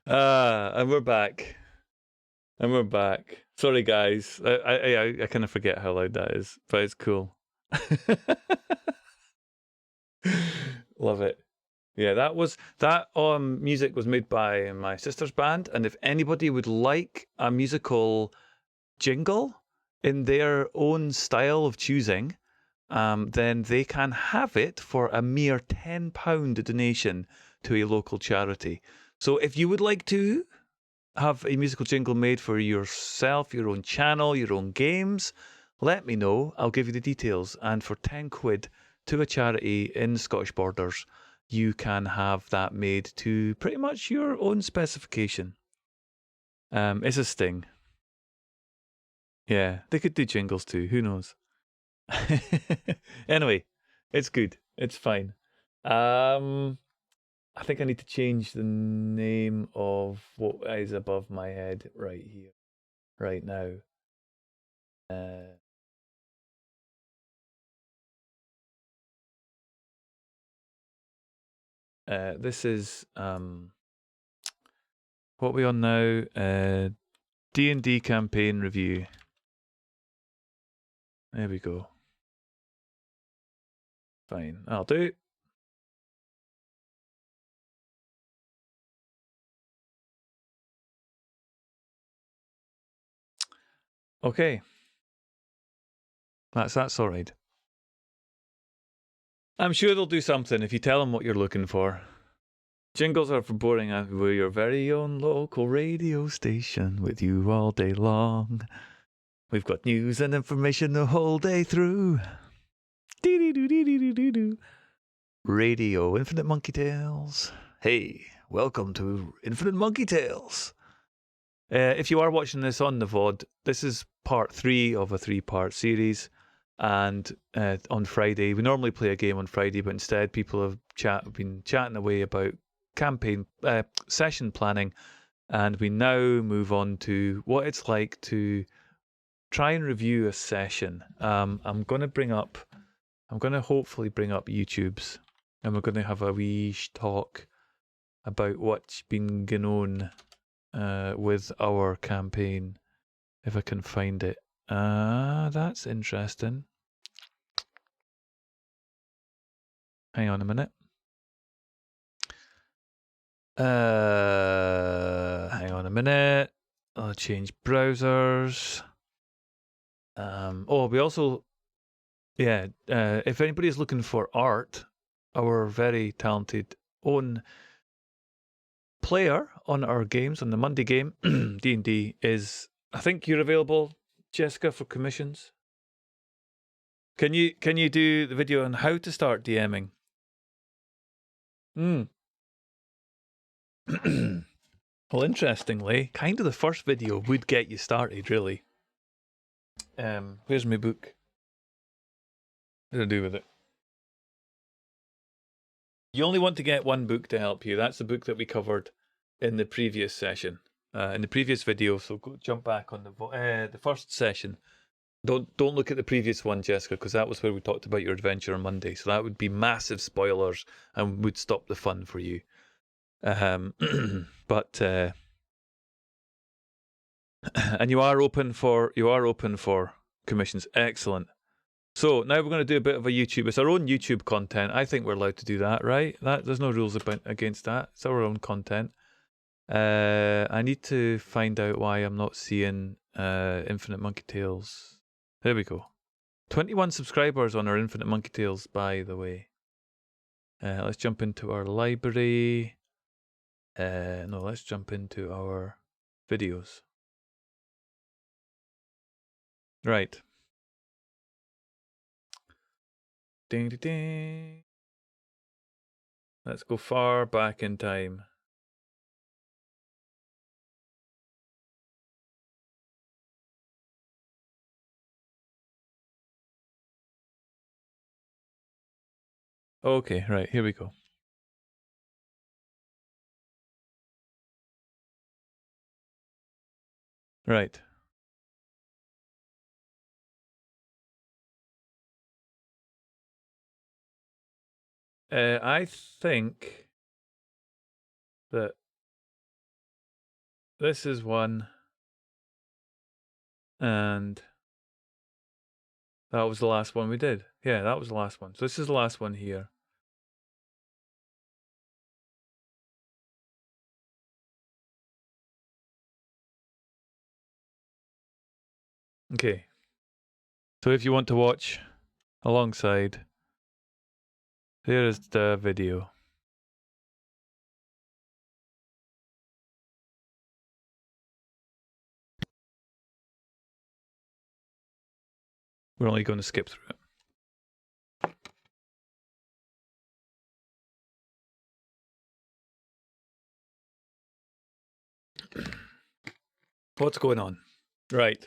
And we're back. And we're back. Sorry, guys. I kind of forget how loud that is, but it's cool. Love it. Yeah, that music was made by my sister's band, and if anybody would like a musical jingle in their own style of choosing, then they can have it for a mere £10 donation to a local charity. So if you would like to have a musical jingle made for yourself, your own channel, your own games, let me know. I'll give you the details. And for £10 to a charity in the Scottish borders, you can have that made to pretty much your own specification. It's a sting. Yeah, they could do jingles too. Who knows? Anyway, it's good. It's fine. I think I need to change the name of what is above my head right here, right now. This is what are we on now? D&D campaign review. There we go. Fine, I'll do. Okay. That's all right. I'm sure they'll do something if you tell them what you're looking for. Jingles are for boring. We're your very own local radio station with you all day long. We've got news and information the whole day through. Radio Infinite Monkey Tales. Hey, welcome to Infinite Monkey Tales. If you are watching this on the VOD, this is part 3 of a 3-part series. And on Friday, we normally play a game on Friday, but instead people have been chatting away about campaign session planning, and we now move on to what it's like to try and review a session. I'm going to hopefully bring up YouTube's, and we're going to have a wee talk about what's been going on with our campaign, if I can find it. That's interesting. Hang on a minute. Hang on a minute. I'll change browsers. We also, if anybody is looking for art, our very talented own player on our games, on the Monday game, D&D, is, I think you're available, Jessica, for commissions. Can you do the video on how to start DMing? Well, interestingly, kind of the first video would get you started, really. Where's my book? What did I do with it? You only want to get one book to help you. That's the book that we covered in the previous session, in the previous video. So go jump back on the first session. Don't look at the previous one, Jessica, because that was where we talked about your adventure on Monday. So that would be massive spoilers and would stop the fun for you. But and you are open for commissions. Excellent. So now we're going to do a bit of a YouTube. It's our own YouTube content. I think we're allowed to do that, right? There's no rules against that. It's our own content. I need to find out why I'm not seeing Infinite Monkey Tales. There we go. 21 subscribers on our Infinite Monkey Tales, by the way. Let's jump into our library. No, let's jump into our videos. Right. Ding, ding, ding. Let's go far back in time. Okay, right, here we go. Right. I think that this is one, and that was the last one we did. Yeah, that was the last one. So this is the last one here. Okay. So if you want to watch alongside, here is the video. We're only going to skip through it. What's going on? Right.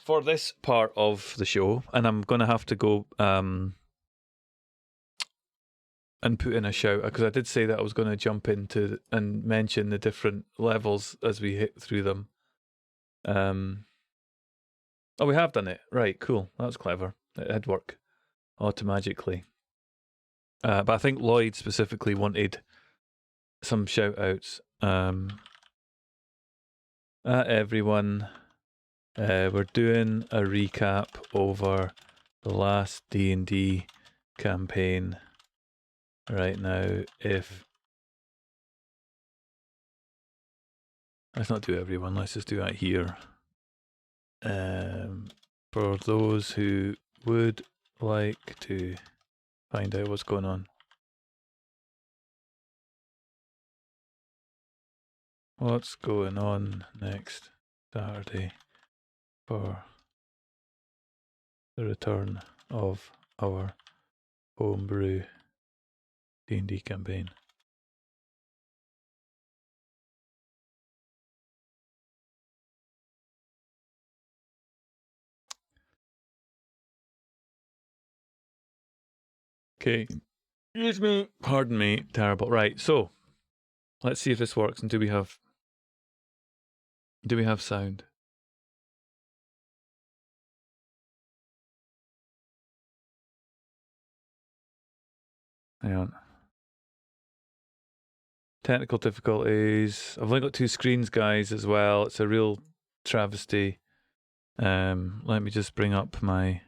For this part of the show, and I'm going to have to go and put in a shout, because I did say that I was going to jump into and mention the different levels as we hit through them. Oh, we have done it. Right, cool. That's clever. It did work automatically. But I think Lloyd specifically wanted some shout outs. Everyone, we're doing a recap over the last D&D campaign right now. Let's not do everyone, let's just do that here. For those who would like to find out what's going on. What's going on next Saturday for the return of our homebrew D&D campaign? Okay. Excuse me. Pardon me. Terrible. Right, so let's see if this works. And do we have sound? Hang on. Technical difficulties. I've only got 2 screens, guys, as well. It's a real travesty. Let me just bring up my...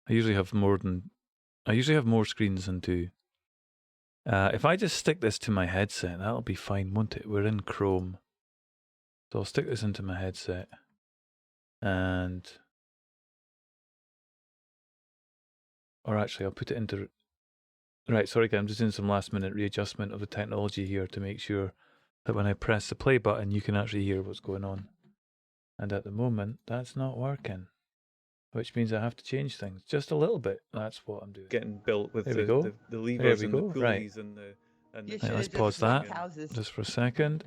I usually have more screens than 2. If I just stick this to my headset, that'll be fine, won't it? We're in Chrome. So I'll stick this into my headset. And... or actually, I'll put it into... Right, sorry guys, I'm just doing some last minute readjustment of the technology here to make sure that when I press the play button, you can actually hear what's going on. And at the moment, that's not working. Which means I have to change things just a little bit. That's what I'm doing. Getting built with the levers and the pulleys right. and the Right, let's pause that just for a second.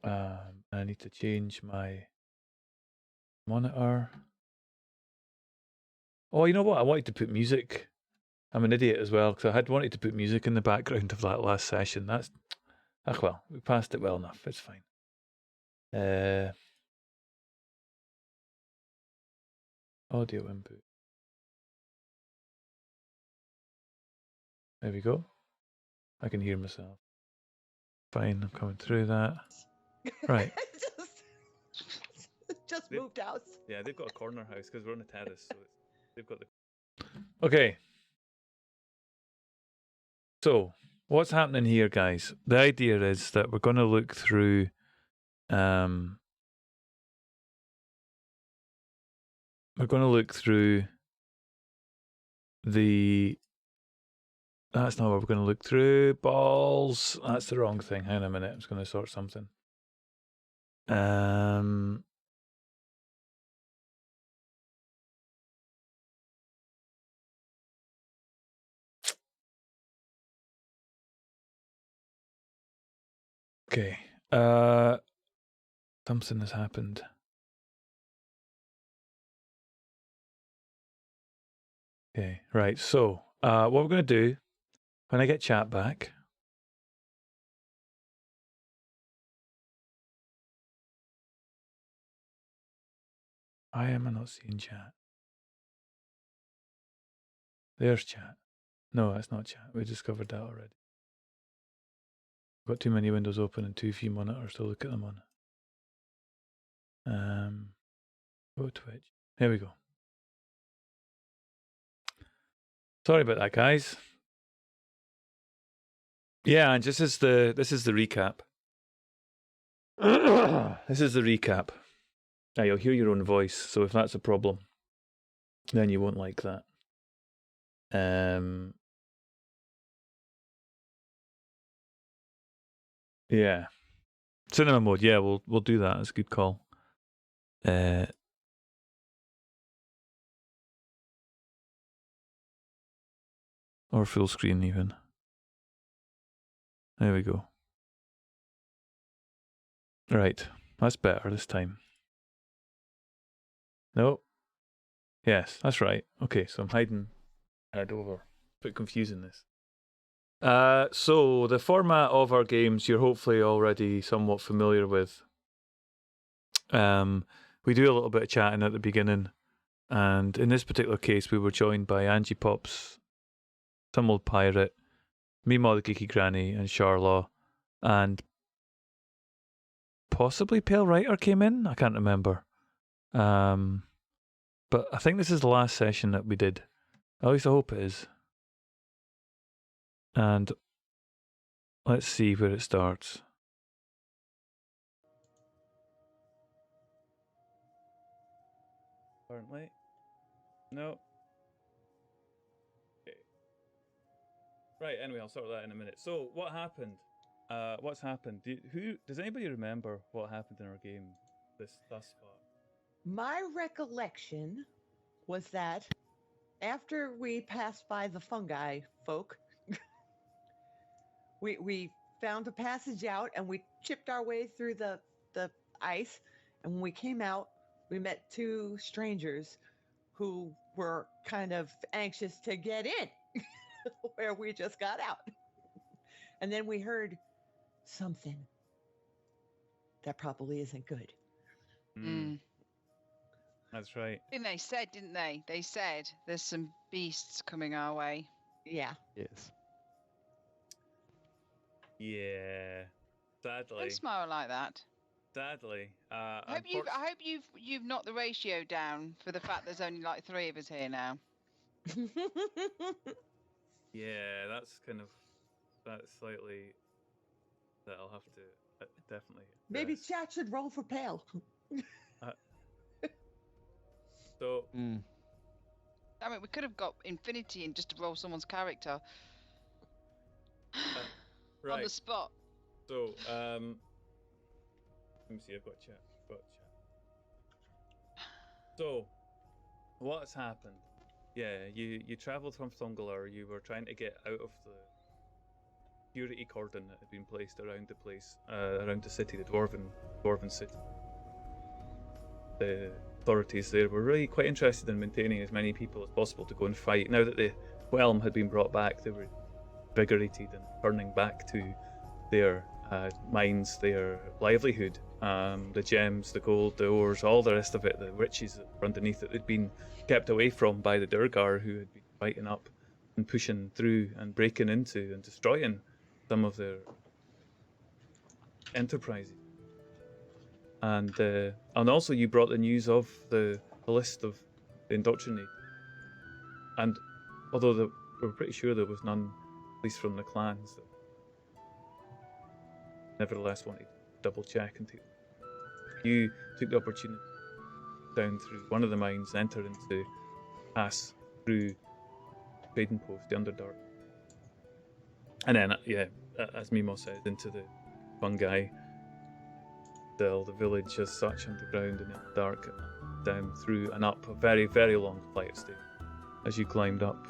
I need to change my monitor. Oh, you know what? I wanted to put music. I'm an idiot as well, because I had wanted to put music in the background of that last session. That's... well, we passed it well enough. It's fine. Audio input. There we go. I can hear myself. Fine, I'm coming through that. Right. just moved house. Yeah, they've got a corner house because we're on a terrace, so they've got the... Okay. So, what's happening here, guys? The idea is that we're going to look through the... That's not what we're going to look through. Balls. That's the wrong thing. Hang on a minute. I'm just going to sort something. Okay. Something has happened. Okay, right. So, what we're going to do, when I get chat back... Why am I not seeing chat? There's chat. No, that's not chat. We discovered that already. Got too many windows open and too few monitors to look at them on. Go Twitch. There we go. Sorry about that, guys. Yeah, and this is the recap. This is the recap. Now you'll hear your own voice, so if that's a problem, then you won't like that. Yeah. Cinema mode, yeah, we'll do that. That's a good call. Or full screen even. There we go. Right. That's better this time. No. Yes, that's right. Okay, so I'm hiding head over. Bit confusing this. So the format of our games you're hopefully already somewhat familiar with. We do a little bit of chatting at the beginning, and in this particular case we were joined by Angie Pops, Some Old Pirate, Meemaw the Geeky Granny, and Charlaw, and possibly Pale Writer came in. I can't remember. But I think this is the last session that we did. At least I hope it is. And let's see where it starts. Currently? No. Okay. Right, anyway, I'll sort that in a minute. So, what happened? What's happened? Does anybody remember what happened in our game thus far? My recollection was that after we passed by the fungi folk, we found a passage out and we chipped our way through the ice. And when we came out, we met two strangers who were kind of anxious to get in where we just got out. And then we heard something that probably isn't good. That's right. Didn't they? They said there's some beasts coming our way. Yeah. Yes. Yeah. Sadly. Don't smile like that. Sadly. I hope you've knocked the ratio down for the fact there's only like 3 of us here now. Yeah, that's slightly that I'll have to definitely address. Maybe chat should roll for Pale. So I mean, we could have got Infinity and just to roll someone's character right. on the spot. So let me see. I've got chat. So what's happened? Yeah, you travelled from Thungalar. You were trying to get out of the security cordon that had been placed around the place, around the city, the dwarven city. The authorities there were really quite interested in maintaining as many people as possible to go and fight. Now that the Whelm had been brought back, they were invigorated and turning back to their mines, their livelihood, the gems, the gold, the ores, all the rest of it, the riches that were underneath it, they'd been kept away from by the Durgar, who had been fighting up and pushing through and breaking into and destroying some of their enterprises. And also you brought the news of the list of the indoctrinated. And although we're pretty sure there was none, at least from the clans, that nevertheless wanted to double check and you took the opportunity down through one of the mines, enter into, pass through trading post, the Underdark. And then, as Mimo said, into the fungi. The village as such underground in the dark, down through and up a very, very long flight of stairs as you climbed up.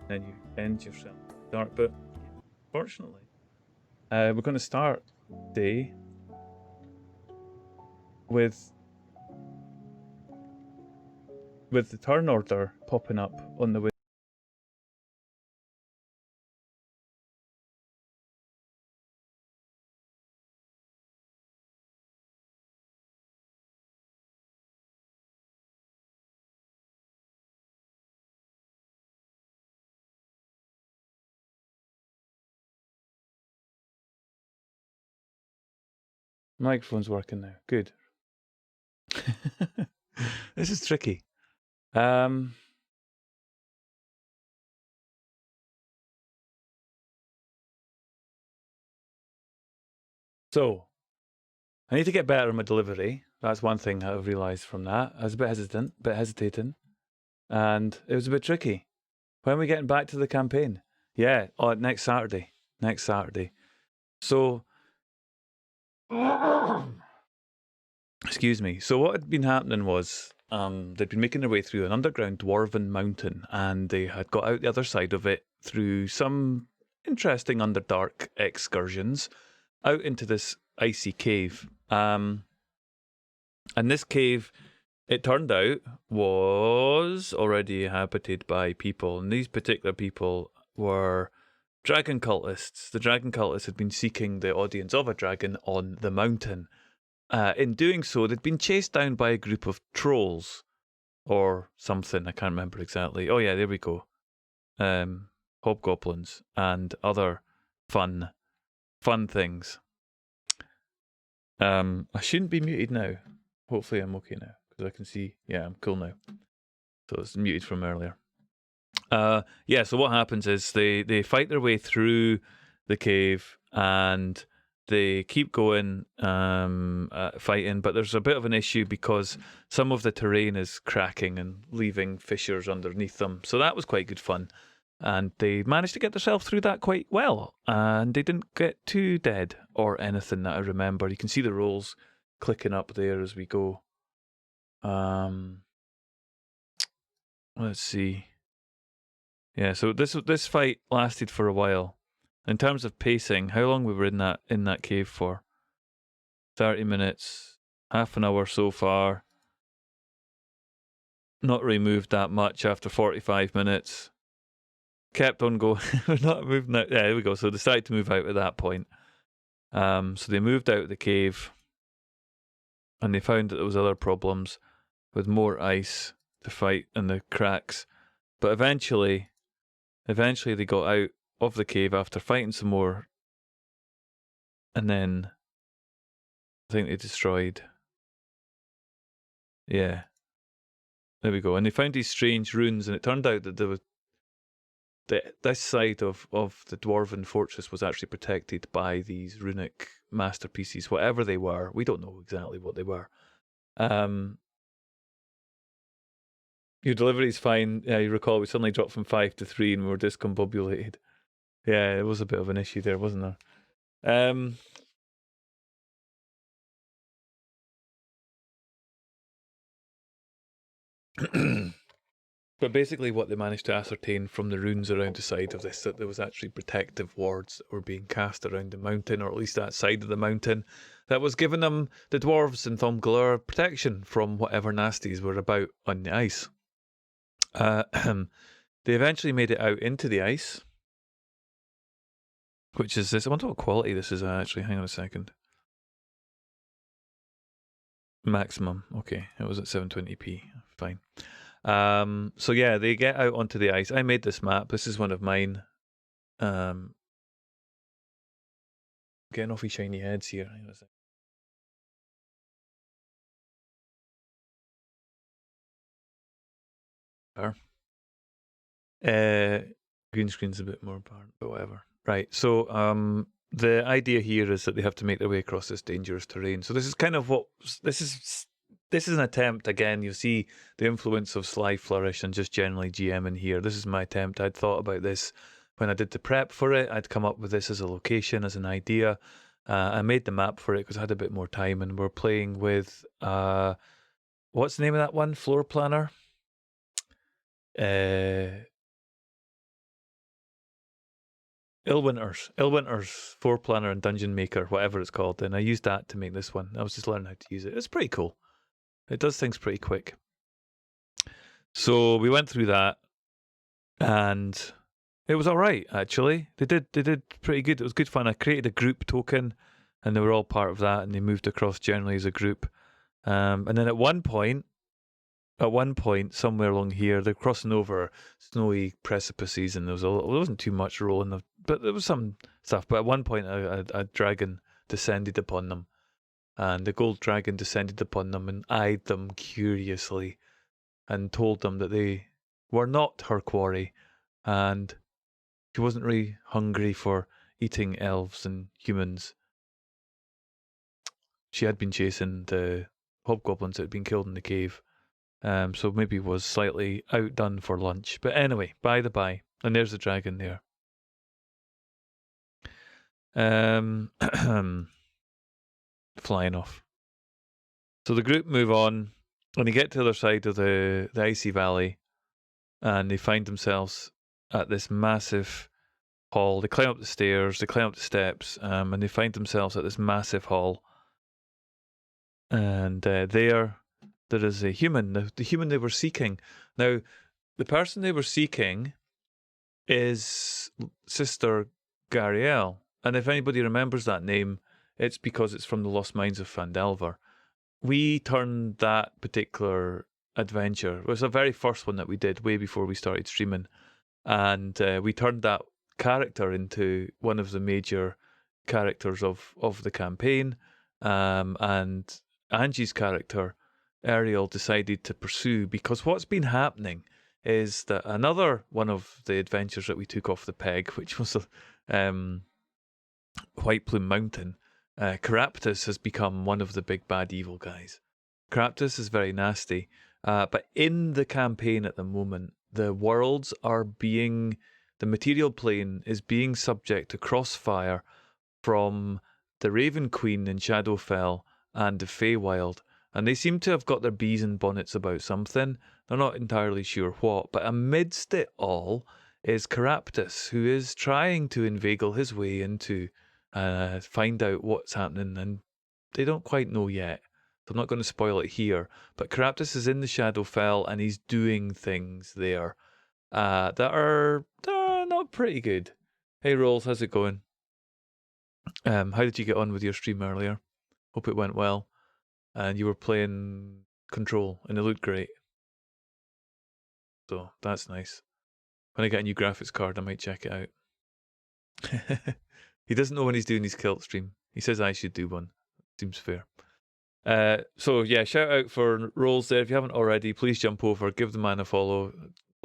Then you end yourself in the dark. But fortunately, we're going to start day with the turn order popping up on the Microphone's working now. Good. This is tricky. So I need to get better at my delivery. That's one thing I've realised from that. I was a bit hesitating, and it was a bit tricky. When are we getting back to the campaign? Yeah, next Saturday. Next Saturday. So, excuse me. So what had been happening was they'd been making their way through an underground dwarven mountain, and they had got out the other side of it through some interesting underdark excursions out into this icy cave. And this cave, it turned out, was already inhabited by people, and these particular people were dragon cultists. The dragon cultists had been seeking the audience of a dragon on the mountain. In doing so, they'd been chased down by a group of trolls or something. I can't remember exactly. Oh yeah, there we go. Hobgoblins and other fun things. I shouldn't be muted now. Hopefully I'm okay now because I can see. Yeah, I'm cool now. So it's muted from earlier. Yeah, so what happens is they fight their way through the cave and they keep going, fighting, but there's a bit of an issue because some of the terrain is cracking and leaving fissures underneath them. So that was quite good fun. And they managed to get themselves through that quite well. And they didn't get too dead or anything that I remember. You can see the rolls clicking up there as we go. Let's see. Yeah, so this fight lasted for a while. In terms of pacing, how long we were in that cave for? 30 minutes, half an hour so far. Not really moved that much after 45 minutes. Kept on going. We're not moving out. Yeah, there we go. So they decided to move out at that point. So they moved out of the cave, and they found that there was other problems with more ice to fight and the cracks. But eventually they got out of the cave after fighting some more, and then I think they destroyed. Yeah, there we go. And they found these strange runes, and it turned out that there was this side of the dwarven fortress was actually protected by these runic masterpieces, whatever they were. We don't know exactly what they were. Your delivery's fine. Yeah, you recall we suddenly dropped from 5 to 3 and we were discombobulated. Yeah, it was a bit of an issue there, wasn't there? But basically what they managed to ascertain from the runes around the side of this, that there was actually protective wards that were being cast around the mountain, or at least that side of the mountain, that was giving them, the dwarves in Thumgler, protection from whatever nasties were about on the ice. They eventually made it out into the ice, which is this. I wonder what quality this is actually. Hang on a second. Maximum. Okay, it was at 720p. Fine. So yeah, they get out onto the ice. I made this map. This is one of mine. Getting off his shiny heads here. Hang on a second. Green screen's a bit more apparent, but whatever. Right. So the idea here is that they have to make their way across this dangerous terrain. So this is kind of what this is an attempt. Again, you see the influence of Sly Flourish and just generally GM in here. This is my attempt. I'd thought about this when I did the prep for it. I'd come up with this as a location, as an idea. I made the map for it because I had a bit more time, and we're playing with what's the name of that one? Floor Planner. Illwinter's Floor Planner and Dungeon Maker, whatever it's called, and I used that to make this one. I was just learning how to use it. It's pretty cool. It does things pretty quick. So we went through that, and it was all right, actually. They did pretty good. It was good fun. I created a group token, and they were all part of that, and they moved across generally as a group. And then at one point, somewhere along here, they're crossing over snowy precipices, and there wasn't too much rolling, but there was some stuff. But at one point, a dragon descended upon them, and the gold dragon descended upon them and eyed them curiously and told them that they were not her quarry, and she wasn't really hungry for eating elves and humans. She had been chasing the hobgoblins that had been killed in the cave, so maybe was slightly outdone for lunch. But anyway, by the by, and there's the dragon there. Flying off. So the group move on, and they get to the other side of the icy valley, and they find themselves at this massive hall. They climb up the stairs, they climb up the steps, and they find themselves at this massive hall. And there is a human, the human they were seeking. Now, the person they were seeking is Sister Gariel. And if anybody remembers that name, it's because it's from the Lost Mines of Phandelver. We turned that particular adventure, it was the very first one that we did way before we started streaming, and we turned that character into one of the major characters of the campaign, and Angie's character, Ariel, decided to pursue, because what's been happening is that another one of the adventures that we took off the peg, which was White Plume Mountain, Caraptus has become one of the big bad evil guys. Caraptus is very nasty, but in the campaign at the moment, the worlds are being, the material plane is being subject to crossfire from the Raven Queen in Shadowfell and the Feywild, and they seem to have got their bees and bonnets about something. They're not entirely sure what, but amidst it all is Caraptus, who is trying to inveigle his way into find out what's happening, and they don't quite know yet. So I'm not going to spoil it here, but Caraptus is in the Shadowfell and he's doing things there that are not pretty good. Hey Rolls, how's it going? How did you get on with your stream earlier? Hope it went well. And you were playing Control and it looked great. So that's nice. When I get a new graphics card, I might check it out. He doesn't know when he's doing his kilt stream. He says I should do one. Seems fair. So yeah, shout out for Rolls there. If you haven't already, please jump over, give the man a follow.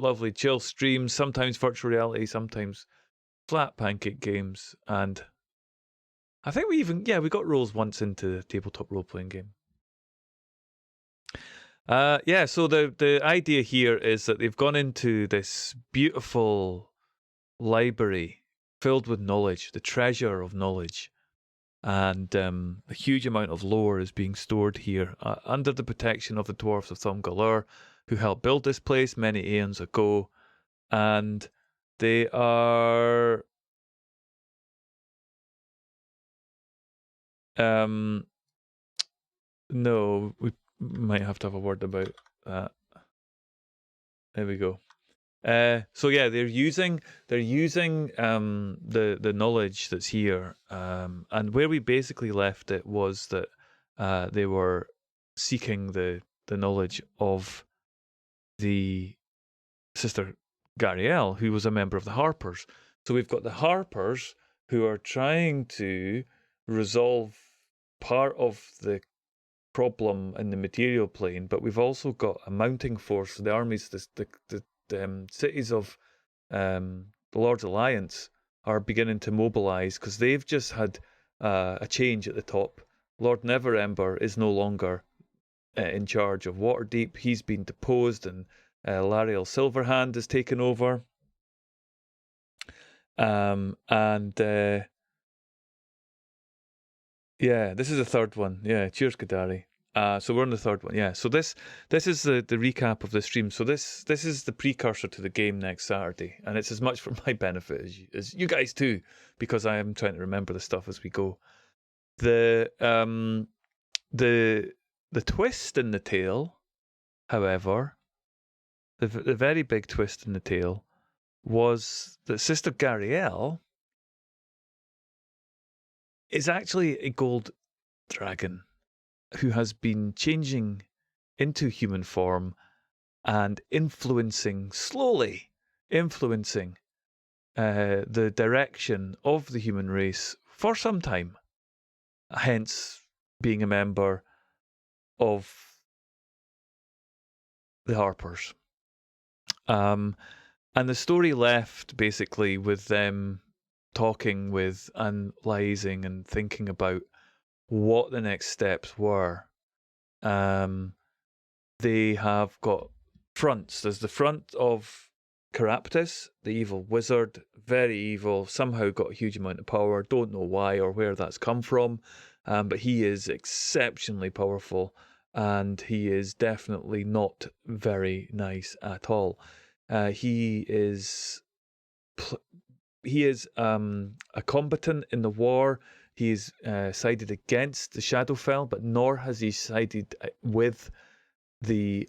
Lovely chill streams, sometimes virtual reality, sometimes flat pancake games, and I think we got Rolls once into the tabletop role playing game. So the idea here is that they've gone into this beautiful library filled with knowledge, the treasure of knowledge, and a huge amount of lore is being stored here under the protection of the dwarves of Thumgalur, who helped build this place many aeons ago, and they are no, we might have to have a word about that. There we go. So yeah, they're using the knowledge that's here, and where we basically left it was that they were seeking the knowledge of the Sister Gariel, who was a member of the Harpers. So we've got the Harpers who are trying to resolve part of the problem in the material plane, but we've also got a mounting force. The armies, the cities of the Lord's Alliance are beginning to mobilise because they've just had a change at the top. Lord Neverember is no longer in charge of Waterdeep. He's been deposed, and Lariel Silverhand has taken over. Yeah, this is the third one. Yeah, cheers, Kadari. So we're on the third one. Yeah, so this is the recap of the stream. So this is the precursor to the game next Saturday, and it's as much for my benefit as you guys too, because I am trying to remember the stuff as we go. The twist in the tale, however, the very big twist in the tale was that Sister Gariel is actually a gold dragon who has been changing into human form and slowly influencing the direction of the human race for some time. Hence being a member of the Harpers. And the story left basically with them talking with and liaising and thinking about what the next steps were. They have got fronts. There's the front of Caraptus, the evil wizard, very evil, somehow got a huge amount of power, don't know why or where that's come from, but he is exceptionally powerful, and he is definitely not very nice at all. He is a combatant in the war. He's sided against the Shadowfell, but nor has he sided with the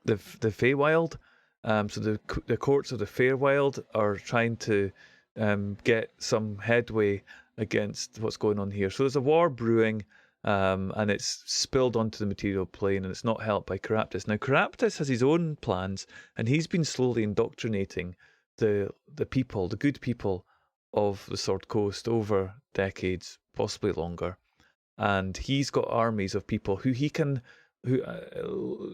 Feywild. So the courts of the Feywild are trying to get some headway against what's going on here. So there's a war brewing, and it's spilled onto the material plane, and it's not helped by Caraptus. Now Caraptus has his own plans, and he's been slowly indoctrinating the people, the good people of the Sword Coast over decades, possibly longer. And he's got armies of people who he can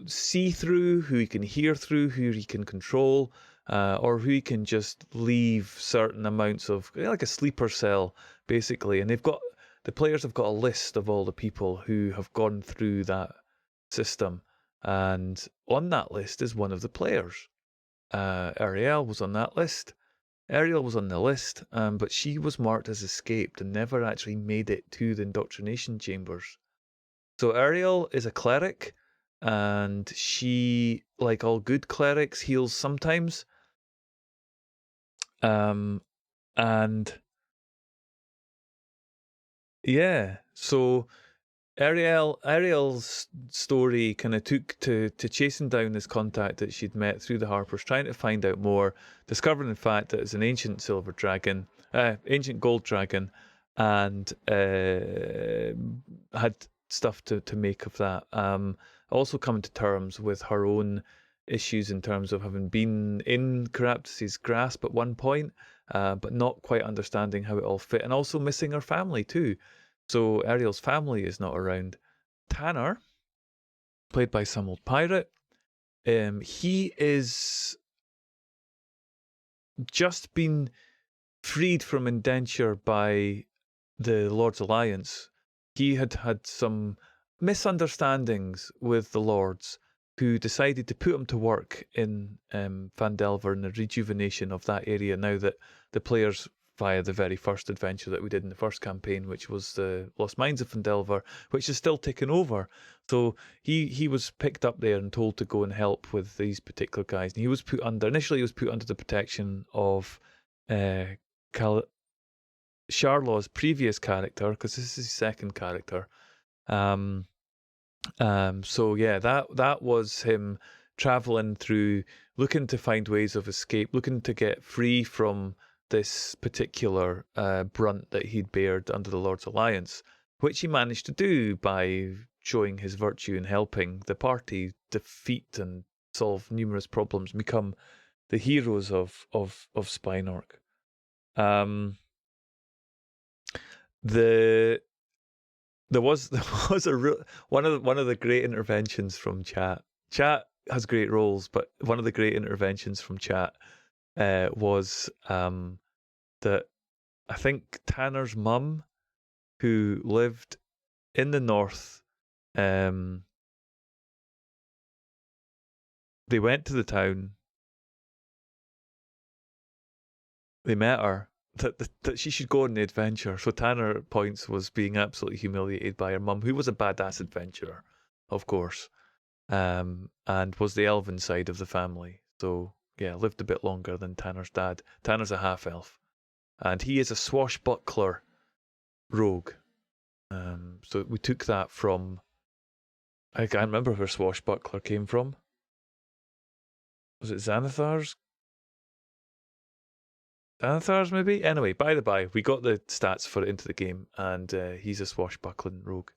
see through, who he can hear through, who he can control, or who he can just leave certain amounts of, like a sleeper cell, basically. And the players have got a list of all the people who have gone through that system. And on that list is one of the players. Ariel was on that list. Ariel was on the list, but she was marked as escaped and never actually made it to the indoctrination chambers. So Ariel is a cleric, and she, like all good clerics, heals sometimes. And yeah, so Ariel's story kind of took to chasing down this contact that she'd met through the Harpers, trying to find out more, discovering in fact that it's an ancient silver dragon, ancient gold dragon, and had stuff to make of that. Also coming to terms with her own issues in terms of having been in Caraptus's grasp at one point, but not quite understanding how it all fit, and also missing her family too. So Ariel's family is not around. Tanner, played by some old pirate, he is just been freed from indenture by the Lord's Alliance. He had had some misunderstandings with the Lords, who decided to put him to work in Phandelver and the rejuvenation of that area, now that the players, via the very first adventure that we did in the first campaign, which was the Lost Mines of Phandelver, which is still taken over. So he was picked up there and told to go and help with these particular guys. And he was initially he was put under the protection of Charlot's previous character, because this is his second character. So yeah, that was him traveling through, looking to find ways of escape, looking to get free from this particular brunt that he'd bared under the Lord's Alliance, which he managed to do by showing his virtue and helping the party defeat and solve numerous problems, and become the heroes of Spinork. There was one of the great interventions from chat. Chat has great roles, but one of the great interventions from chat was that I think Tanner's mum, who lived in the north, they went to the town, they met her, that she should go on the adventure. So Tanner Points was being absolutely humiliated by her mum, who was a badass adventurer, of course, and was the elven side of the family. So yeah, lived a bit longer than Tanner's dad. Tanner's a half elf, and he is a swashbuckler rogue. So we took that from, I can't remember where swashbuckler came from. Was it Xanathar's? Xanathar's maybe? Anyway, by the by, we got the stats for it into the game, and he's a swashbuckling rogue.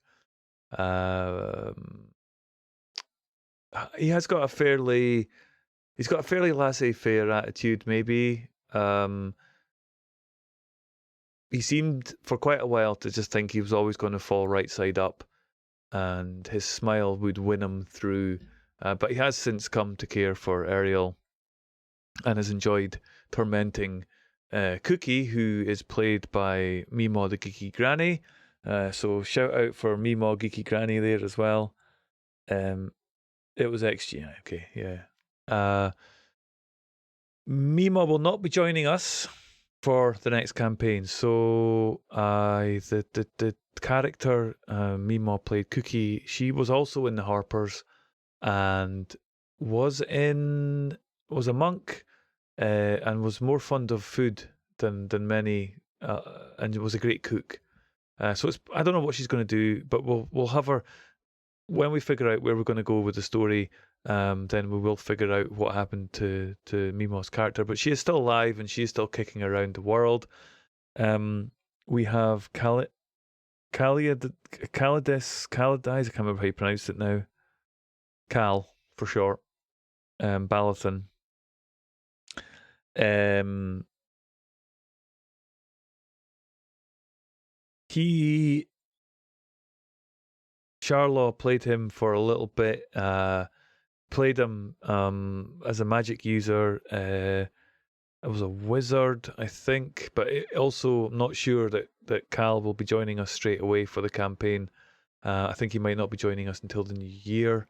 He's got a fairly laissez-faire attitude, maybe. he seemed for quite a while to just think he was always going to fall right side up, and his smile would win him through. But he has since come to care for Ariel and has enjoyed tormenting Cookie, who is played by Meemaw the Geeky Granny. So shout out for Meemaw Geeky Granny there as well. It was XG. Okay, yeah. Meemaw will not be joining us for the next campaign. So the character Meemaw played, Cookie, she was also in the Harpers and was a monk and was more fond of food than many, and was a great cook. So I don't know what she's going to do, but we'll have her when we figure out where we're going to go with the story. Then we will figure out what happened to Meemaw's character. But she is still alive and she is still kicking around the world. We have Calidis, I can't remember how you pronounce it now. Cal, for short. Balathon. Charlaw played him for a little bit. Played him as a magic user. It was a wizard, I think, but also I'm not sure that Cal will be joining us straight away for the campaign. I think he might not be joining us until the new year.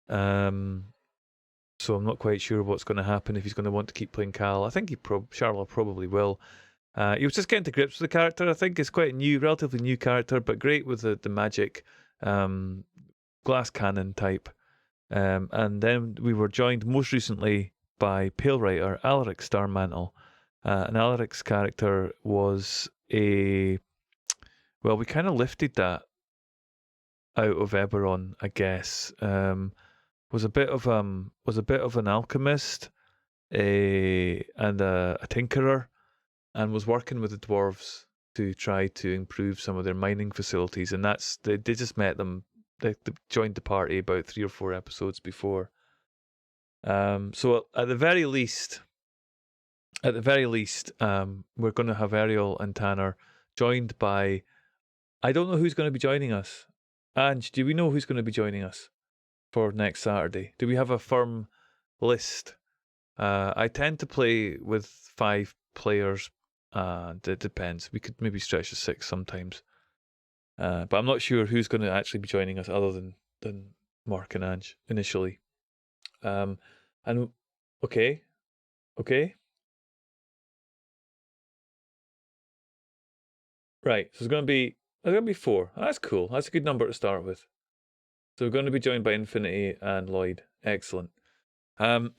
So I'm not quite sure what's going to happen, if he's going to want to keep playing Cal. I think Charlotte probably will. He was just getting to grips with the character. I think it's quite a new, relatively new character, but great with the magic glass cannon type. And then we were joined most recently by Pale Writer Alaric Starmantle. And Alaric's character was we kind of lifted that out of Eberron, I guess. Was a bit of an alchemist, and a tinkerer, and was working with the dwarves to try to improve some of their mining facilities. And they just met them. They joined the party about 3 or 4 episodes before. So at the very least, we're going to have Ariel and Tanner joined by. I don't know who's going to be joining us. Ange, do we know who's going to be joining us for next Saturday? Do we have a firm list? I tend to play with 5 players. It depends. We could maybe stretch to 6 sometimes. But I'm not sure who's going to actually be joining us other than Mark and Ange initially. And okay. Right, so there's going to be 4. That's cool. That's a good number to start with. So we're going to be joined by IMT and Lloyd. Excellent. So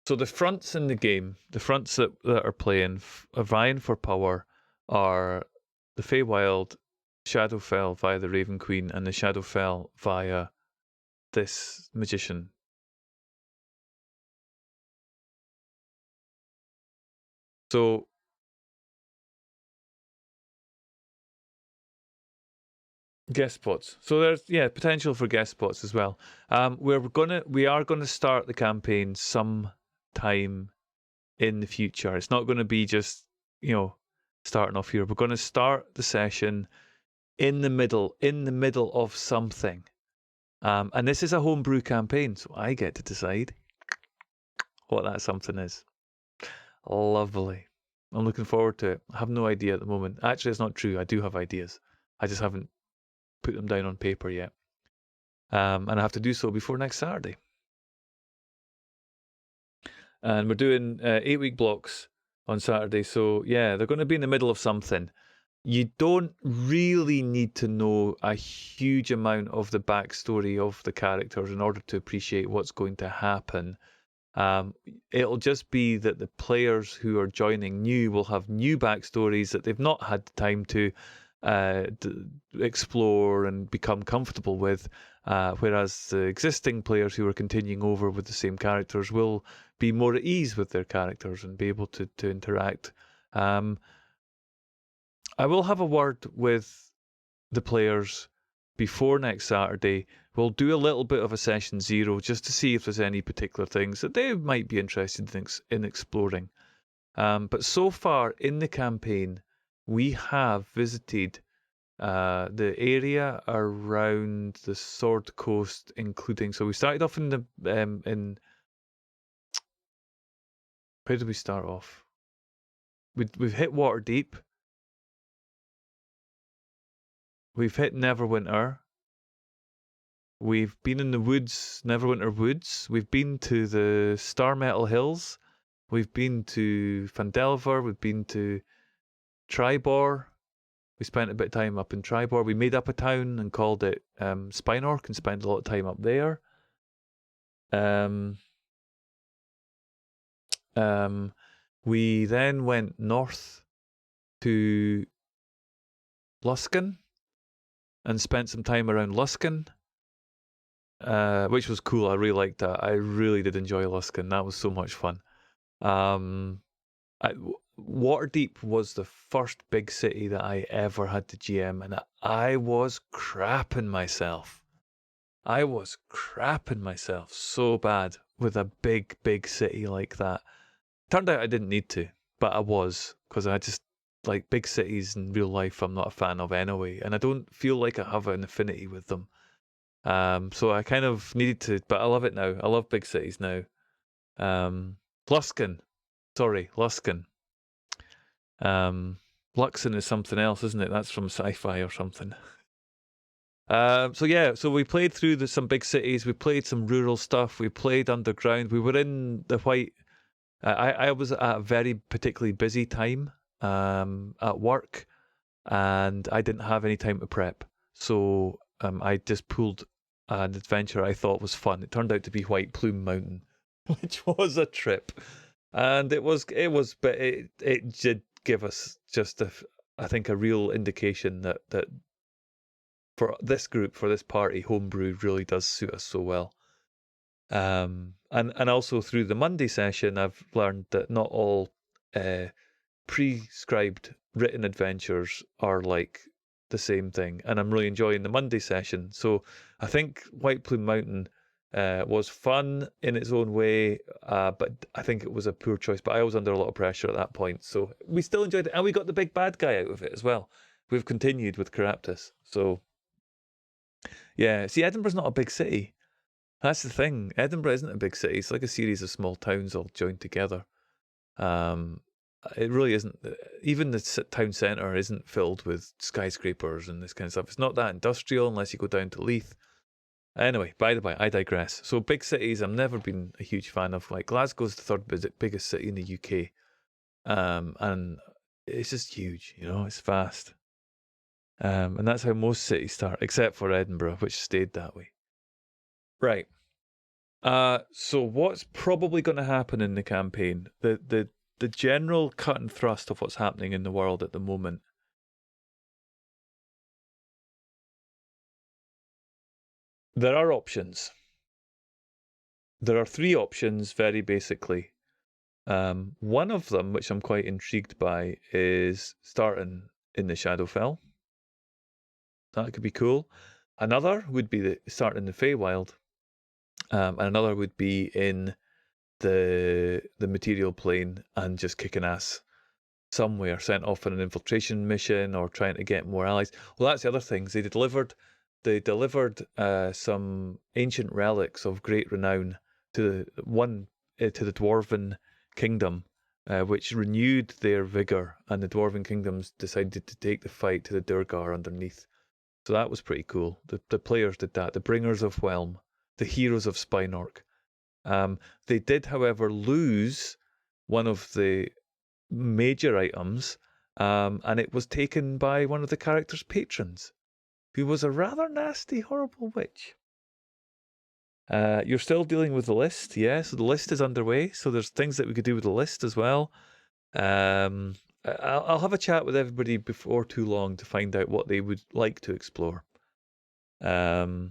the fronts in the game, the fronts that are playing, vying for power, are the Feywild, Shadowfell via the Raven Queen, and the Shadowfell via this magician. So guest spots. So there's potential for guest spots as well. We are gonna start the campaign sometime in the future. It's not going to be just starting off here. We're going to start the session in the middle of something. And this is a homebrew campaign, so I get to decide what that something is. Lovely. I'm looking forward to it. I have no idea at the moment. Actually, it's not true. I do have ideas. I just haven't put them down on paper yet. And I have to do so before next Saturday. And we're doing 8-week blocks on Saturday. So, yeah, they're going to be in the middle of something. You don't really need to know a huge amount of the backstory of the characters in order to appreciate what's going to happen. It'll just be that the players who are joining new will have new backstories that they've not had the time to explore and become comfortable with, whereas the existing players who are continuing over with the same characters will be more at ease with their characters and be able to interact. I will have a word with the players before next Saturday. We'll do a little bit of a session 0 just to see if there's any particular things that they might be interested in exploring. But so far in the campaign, we have visited the area around the Sword Coast, including. So we started off in the in. Where did we start off? We've hit Waterdeep. We've hit Neverwinter. We've been in the woods, Neverwinter Woods. We've been to the Star Metal Hills. We've been to Phandelver. We've been to Tribor. We spent a bit of time up in Tribor. We made up a town and called it Spinork and spent a lot of time up there. We then went north to Luskan and spent some time around Luskan, which was cool. I really liked that. I really did enjoy Luskan. That was so much fun. Waterdeep was the first big city that I ever had to GM, and I was crapping myself. I was crapping myself so bad with a big city like that. Turned out I didn't need to, but I was, because I just, like, big cities in real life I'm not a fan of anyway, and I don't feel like I have an affinity with them. So I kind of needed to, but I love it now. I love big cities now. Luskan. Sorry, Luskan. Luxon is something else, isn't it? That's from sci-fi or something. So we played through some big cities. We played some rural stuff. We played underground. We were in the White. I was at a very particularly busy time at work, and I didn't have any time to prep. So I just pulled an adventure I thought was fun. It turned out to be White Plume Mountain, which was a trip, and it was, but it did give us just I think a real indication that for this group, for this party, homebrew really does suit us so well. And also through the Monday session, I've learned that not all prescribed written adventures are like the same thing, and I'm really enjoying the Monday session. So I think White Plume Mountain was fun in its own way, but I think it was a poor choice. But I was under a lot of pressure at that point, so we still enjoyed it, and we got the big bad guy out of it as well. We've continued with Caraptus, so yeah. See, Edinburgh's not a big city. That's the thing. Edinburgh isn't a big city. It's like a series of small towns all joined together. It really isn't. Even the town centre isn't filled with skyscrapers and this kind of stuff. It's not that industrial unless you go down to Leith. Anyway, by the way, I digress. So big cities, I've never been a huge fan of. Like Glasgow's the third biggest city in the UK, and it's just huge. You know, it's vast, and that's how most cities start, except for Edinburgh, which stayed that way. Right. So what's probably going to happen in the campaign? The general cut and thrust of what's happening in the world at the moment. There are options. There are three options, very basically. One of them, which I'm quite intrigued by, is starting in the Shadowfell. That could be cool. Another would be starting in the Feywild. And another would be in the material plane and just kicking ass somewhere, sent off on an infiltration mission or trying to get more allies. Well, that's the other thing. They delivered some ancient relics of great renown to the Dwarven Kingdom, which renewed their vigor, and the Dwarven Kingdoms decided to take the fight to the Durgar underneath. So that was pretty cool. The players did that. The Bringers of Whelm, the Heroes of Spinork. They did, however, lose one of the major items, and it was taken by one of the characters' patrons, who was a rather nasty, horrible witch. You're still dealing with the list, yeah? So the list is underway, so there's things that we could do with the list as well. I'll have a chat with everybody before too long to find out what they would like to explore. So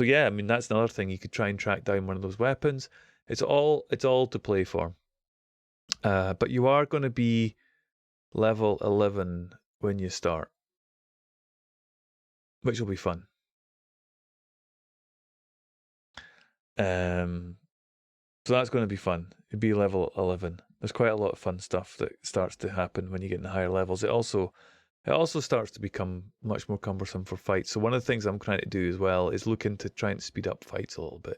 yeah, I mean, that's another thing. You could try and track down one of those weapons. It's all to play for. But you are going to be level 11 when you start, which will be fun. So that's going to be fun. It'd be level 11. There's quite a lot of fun stuff that starts to happen when you get in the higher levels. It also starts to become much more cumbersome for fights. So one of the things I'm trying to do as well is look into trying to speed up fights a little bit.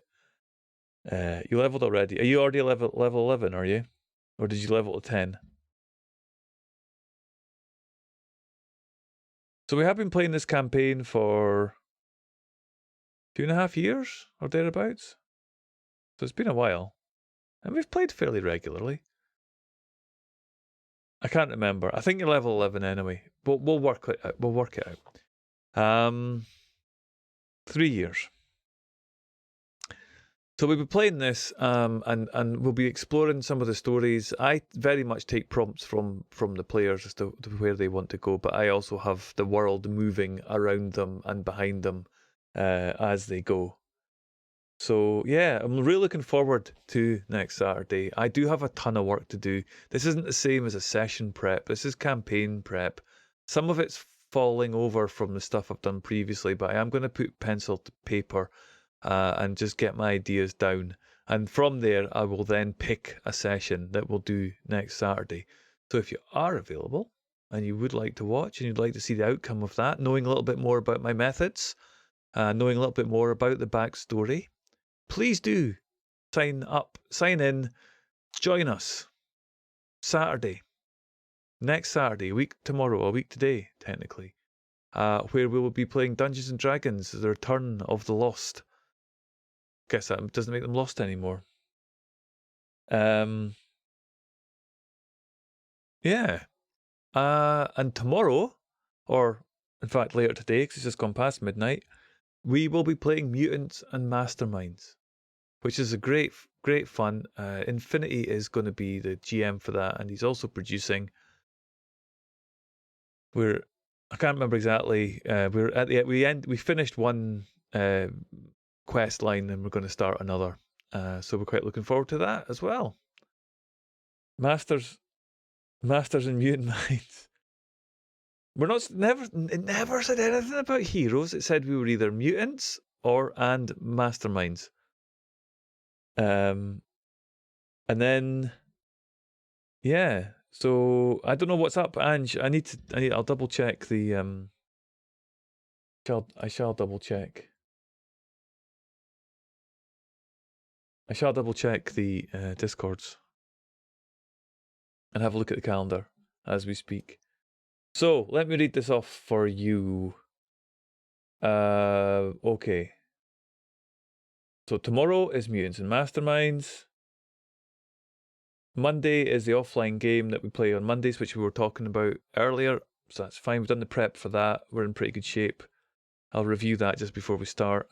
You leveled already. Are you already level 11, are you? Or did you level to 10? So we have been playing this campaign for 2.5 years or thereabouts. So it's been a while. And we've played fairly regularly. I can't remember. I think you're level 11 anyway. But we'll work it out. 3 years. So we'll be playing this, and we'll be exploring some of the stories. I very much take prompts from the players as to where they want to go, but I also have the world moving around them and behind them as they go. So yeah, I'm really looking forward to next Saturday. I do have a ton of work to do. This isn't the same as a session prep. This is campaign prep. Some of it's falling over from the stuff I've done previously, but I am going to put pencil to paper and just get my ideas down. And from there, I will then pick a session that we'll do next Saturday. So if you are available and you would like to watch and you'd like to see the outcome of that, knowing a little bit more about my methods, knowing a little bit more about the backstory, please do sign up, sign in, join us. Saturday, next Saturday, a week today, technically, where we will be playing Dungeons and Dragons: The Return of the Lost. Guess that doesn't make them lost anymore. Yeah. And tomorrow, or in fact later today, because it's just gone past midnight, we will be playing Mutants and Masterminds, which is a great fun. IMTfinity is going to be the GM for that, and he's also producing. I can't remember exactly. We're at the end. We finished one quest line, and we're going to start another. So we're quite looking forward to that as well. Masters and Mutant Minds. It never said anything about heroes. It said we were either mutants and masterminds. And then, yeah. So I don't know what's up, Ange. I'll double check the I shall double check. I shall double check the Discords and have a look at the calendar as we speak. So let me read this off for you. Okay. So tomorrow is Mutants and Masterminds. Monday is the offline game that we play on Mondays, which we were talking about earlier. So that's fine. We've done the prep for that. We're in pretty good shape. I'll review that just before we start.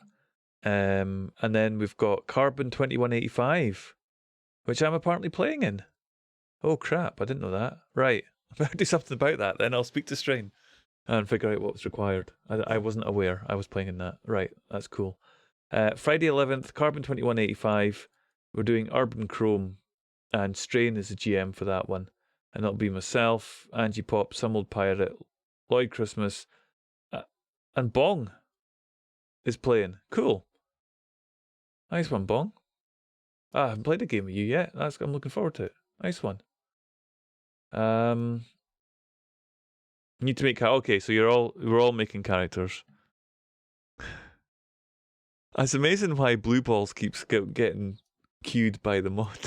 And then we've got Carbon 2185, which I'm apparently playing in. Oh crap, I didn't know that. Right. I better do something about that. Then I'll speak to Strain and figure out what's required. I wasn't aware I was playing in that. Right, that's cool. Friday 11th, Carbon 2185. We're doing Urban Chrome, and Strain is the GM for that one. And it'll be myself, Angie Pop, Some Old Pirate, Lloyd Christmas, and Bong is playing. Cool. Nice one, Bong. I haven't played a game with you yet. I'm looking forward to it. Nice one. Need to make okay, so we're all making characters. It's amazing why Blue Balls keeps getting queued by the mod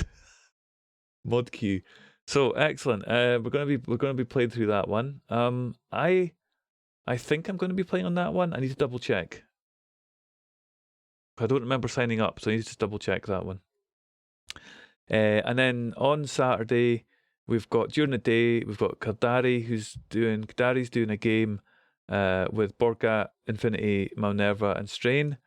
queue. So excellent. We're gonna be playing through that one. I think I'm going to be playing on that one. I need to double check. I don't remember signing up, so I need to just double check that one. And then on Saturday, during the day, we've got Kadari's doing a game with Borgat, Infinity, Malnerva, and Strain.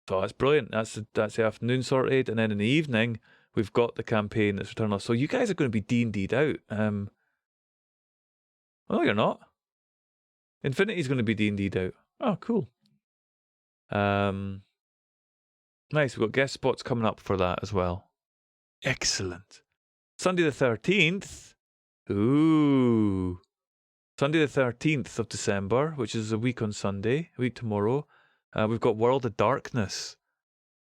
So that's brilliant. That's the afternoon sorted. And then in the evening, we've got the campaign that's Returnal. So you guys are going to be D&D'd out. No, you're not. Infinity's going to be D&D'd out. Oh, cool. Nice. We've got guest spots coming up for that as well. Excellent. Sunday the 13th. Ooh. Sunday the 13th of December, which is a week on Sunday, a week tomorrow. We've got World of Darkness.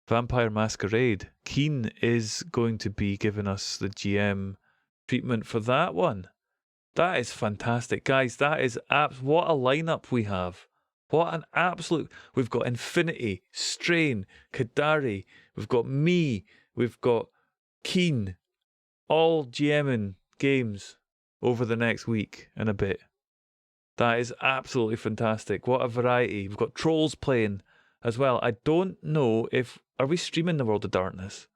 Vampire Masquerade. Keen is going to be giving us the GM treatment for that one. That is fantastic, guys. That is what a lineup we have. What an absolute... We've got Infinity, Strain, Kadari. We've got me. We've got Keen. All GMing games over the next week and a bit. That is absolutely fantastic. What a variety. We've got Trolls playing as well. I don't know if... Are we streaming The World of Darkness?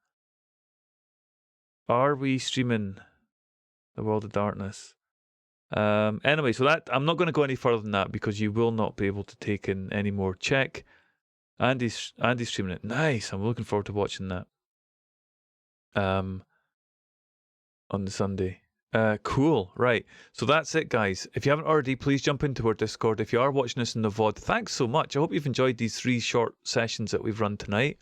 Are we streaming The World of Darkness? Anyway, so that I'm not going to go any further than that because you will not be able to take in any more. Check. Andy's streaming it. Nice. I'm looking forward to watching that. On the Sunday. Cool. Right. So that's it, guys. If you haven't already, please jump into our Discord. If you are watching us in the VOD, thanks so much. I hope you've enjoyed these 3 short sessions that we've run tonight.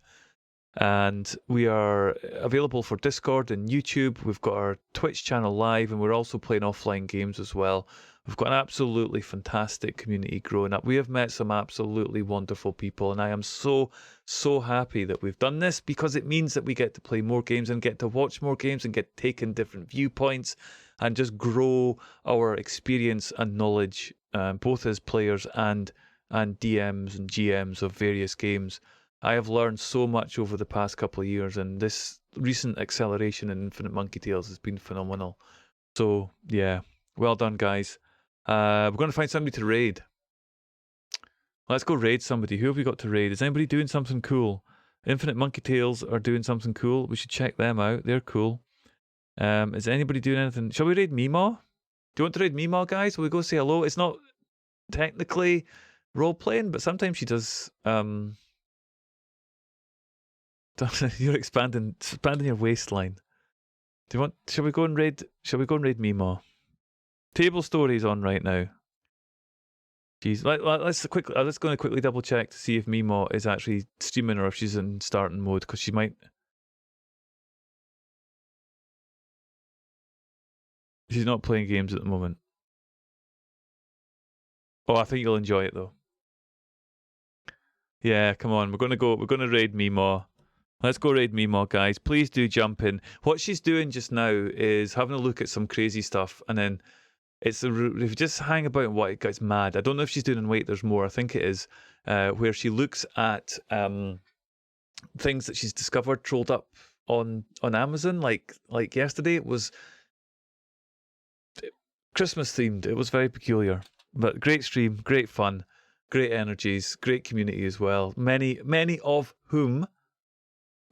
And we are available for Discord and YouTube. We've got our Twitch channel live, and we're also playing offline games as well. We've got an absolutely fantastic community growing up. We have met some absolutely wonderful people, and I am so happy that we've done this because it means that we get to play more games and get to watch more games and get taken different viewpoints and just grow our experience and knowledge, both as players and DMs and GMs of various games. I have learned so much over the past couple of years, and this recent acceleration in Infinite Monkey Tales has been phenomenal. So, yeah, well done, guys. We're going to find somebody to raid. Let's go raid somebody. Who have we got to raid? Is anybody doing something cool? Infinite Monkey Tales are doing something cool. We should check them out. They're cool. Is anybody doing anything? Shall we raid Meemaw? Do you want to raid Meemaw, guys? Will we go say hello? It's not technically role-playing, but sometimes she does... You're expanding your waistline. Do you want? Shall we go and raid Meemaw? Table Story's on right now. Jeez, let's go and quickly double check to see if Meemaw is actually streaming or if she's in starting mode, because she might. She's not playing games at the moment. Oh, I think you'll enjoy it though. Yeah, come on, we're gonna raid Meemaw. Let's go raid Meemaw, guys. Please do jump in. What she's doing just now is having a look at some crazy stuff, and then if you just hang about and what it gets mad. I don't know if she's doing in Wait There's More. I think it is, where she looks at things that she's discovered trolled up on Amazon. Like yesterday, it was Christmas themed. It was very peculiar, but great stream, great fun, great energies, great community as well. Many of whom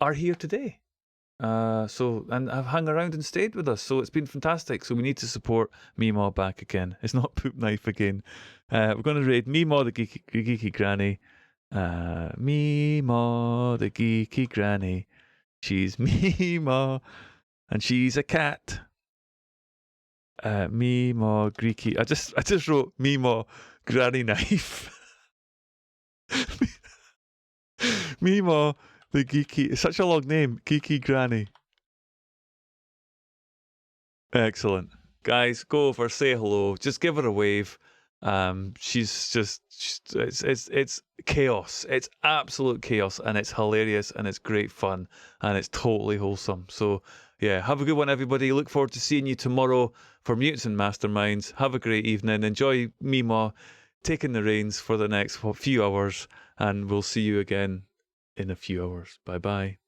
are here today. And have hung around and stayed with us, so it's been fantastic. So we need to support Meemaw back again. It's not Poop Knife again. We're going to raid Meemaw the geeky granny. Meemaw the geeky granny. She's Meemaw, and she's a cat. Meemaw geeky. I just wrote Meemaw granny knife. Meemaw the geeky. It's such a long name. Geeky granny. Excellent. Guys, go over, say hello, just give her a wave. It's chaos. It's absolute chaos, and it's hilarious, and it's great fun, and it's totally wholesome. So yeah, have a good one, everybody. Look forward to seeing you tomorrow for Mutants and Masterminds. Have a great evening. Enjoy Meemaw taking the reins for the next few hours, and we'll see you again in a few hours. Bye bye.